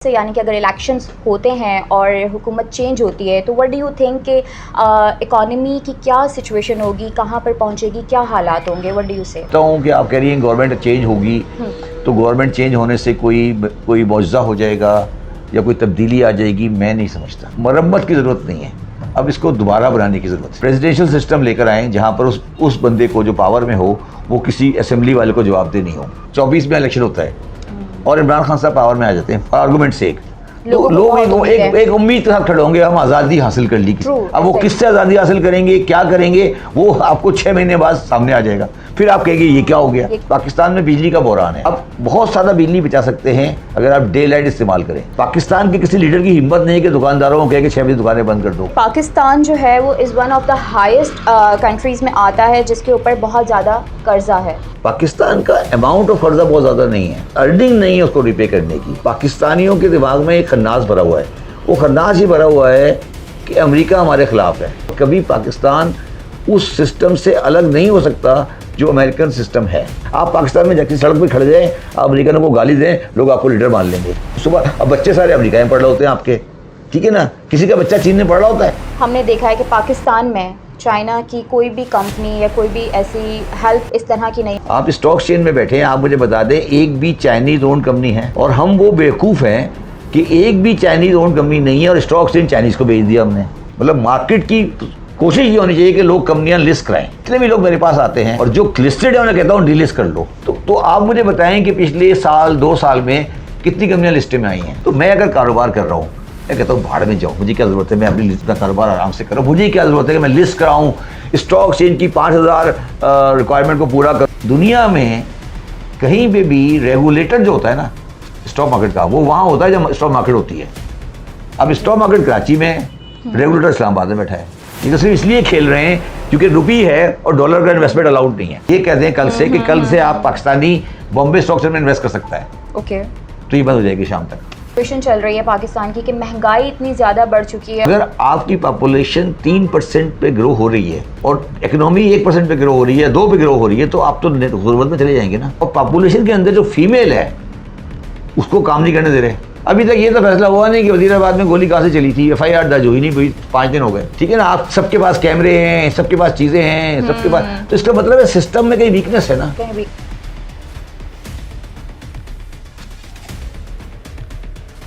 से यानी कि अगर इलेक्शंस होते हैं और हुकूमत चेंज होती है तो व्हाट डू यू थिंक कि इकॉनमी की क्या सिचुएशन होगी, कहाँ पर पहुँचेगी, क्या हालात होंगे? व्हाट डू यू से? तो हूँ कि आप कह रही हैं गवर्नमेंट चेंज होगी तो गवर्नमेंट चेंज होने से कोई मुआवजा हो जाएगा या कोई तब्दीली आ जाएगी, मैं नहीं समझता। मरम्मत की ज़रूरत नहीं है, अब इसको दोबारा बनाने की ज़रूरत है। प्रेसिडेंशियल सिस्टम लेकर आएँ जहाँ पर उस बंदे को जो पावर में हो वो किसी असेंबली वाले को जवाबदेह नहीं हो। 24 में इलेक्शन होता है और इमरान खान साहब पावर में आ जाते हैं आर्गूमेंट से लोग एक उम्मीद के साथ खड़े होंगे, हम आज़ादी हासिल कर ली। अब वो किससे आज़ादी हासिल करेंगे, क्या करेंगे, वो आपको 6 महीने बाद सामने आ जाएगा। फिर आप कहेंगे ये क्या हो गया। पाकिस्तान में बिजली का बहरान है, अब बहुत ज़्यादा बिजली बचा सकते हैं अगर आप डे लाइट इस्तेमाल करें। पाकिस्तान के किसी लीडर की हिम्मत नहीं है कि दुकानदारों को कहे कि 6 बजे दुकानें बंद कर दो। पाकिस्तान जो है वो is one of the highest countries में आता है जिसके ऊपर बहुत ज़्यादा कर्जा है। पाकिस्तान का अमाउंट ऑफ कर्जा बहुत ज़्यादा नहीं है, अर्निंग नहीं है उसको रिपे करने की। पाकिस्तानियों के दिमाग में एक खन्नास भरा हुआ है, वो खन्नास ही भरा हुआ है कि अमेरिका हमारे खिलाफ है। कभी पाकिस्तान उस सिस्टम से अलग नहीं हो सकता जो अमेरिकन सिस्टम है। आप पाकिस्तान में जाके सड़क पे खड़े जाएं, आप अमेरिकनों को गाली दें, लोग आपको लीडर मान लेंगे। सुबह अब बच्चे सारे अमेरिका में पढ़ रहे होते हैं आपके, ठीक है ना, किसी का बच्चा चीन में पढ़ रहा होता है। हमने देखा है कि पाकिस्तान में चाइना की कोई भी कंपनी या कोई भी ऐसी हेल्प इस तरह की नहीं। आप स्टॉक चेन में बैठे हैं, आप मुझे बता दें एक भी चाइनीज ओन कंपनी है, और हम वो बेवकूफ़ हैं कि एक भी चाइनीज ओन कंपनी नहीं है और स्टॉक चेन चाइनीज को बेच दिया हमने। मतलब मार्केट की कोशिश ये होनी चाहिए कि लोग कंपनियां लिस्ट कराएं। इतने भी लोग मेरे पास आते हैं और जो लिस्टेड है उन्हें कहता हूँ डिलिस्ट कर लो। तो आप मुझे बताएं कि पिछले साल 2 साल में कितनी कंपनियां लिस्ट में आई हैं। तो मैं अगर कारोबार कर रहा हूँ, मैं कहता हूँ भाड़ में जाओ, मुझे क्या ज़रूरत है, मैं अपनी लिस्ट का कारोबार आराम से करूँ, मुझे क्या ज़रूरत है कि मैं लिस्ट कराऊँ, स्टॉक चेंज की 5000 रिक्वायरमेंट को पूरा करूँ। दुनिया में कहीं पे भी रेगुलेटर जो होता है ना स्टॉक मार्केट का, वो वहाँ होता है जब स्टॉक मार्केट होती है। अब स्टॉक मार्केट कराची में है, रेगुलेटर इस्लामाबाद में बैठा है। ये तो सिर्फ इसलिए खेल रहे हैं क्योंकि रुपी है और डॉलर का इन्वेस्टमेंट अलाउड नहीं है। ये कहते हैं कल से कि कल से आप पाकिस्तानी बॉम्बे स्टॉक में इन्वेस्ट कर सकता है। ओके, तो ये बंद हो जाएगी शाम तक। सिचुएशन चल रही है पाकिस्तान की कि महंगाई इतनी ज़्यादा बढ़ चुकी है। अगर आपकी पॉपुलेशन 3% पे ग्रो हो रही है और इकोनॉमी 1% पे ग्रो हो रही है, 2 पे ग्रो हो रही है, तो आप तो गुर्बत में चले जाएंगे ना। और पॉपुलेशन के अंदर जो फीमेल है उसको काम नहीं करने दे रहे। अभी तक ये तो फैसला हुआ नहीं कि वजीराबाद में गोली कहाँ से चली थी, FIR दर्ज हुई नहीं, कोई 5 दिन हो गए, ठीक है ना। आप सबके पास कैमरे हैं, सबके पास चीज़ें हैं, सबके पास, तो इसका मतलब है सिस्टम में कहीं वीकनेस है ना।